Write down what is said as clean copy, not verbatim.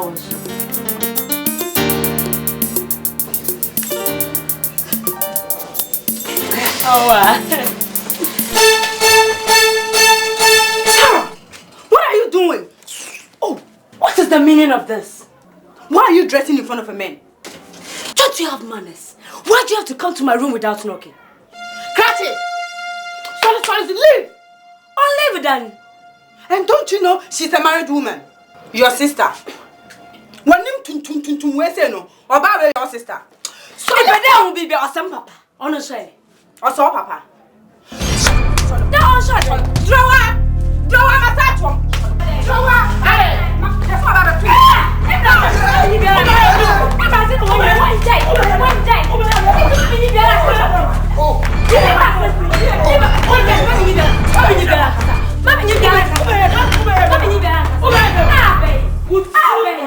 Sarah, what are you doing? Oh, what is the meaning of this? Why are you dressing in front of a man? Don't you have manners? Why do you have to come to my room without knocking? Kratty! Sorry, leave! Oh, leave it then. And don't you know she's a married woman? Your sister. When you say no, or by your sister. So there will be awesome papa. Honestly. Also papa. Don't shut up. Draw up, my touch one. Draw up.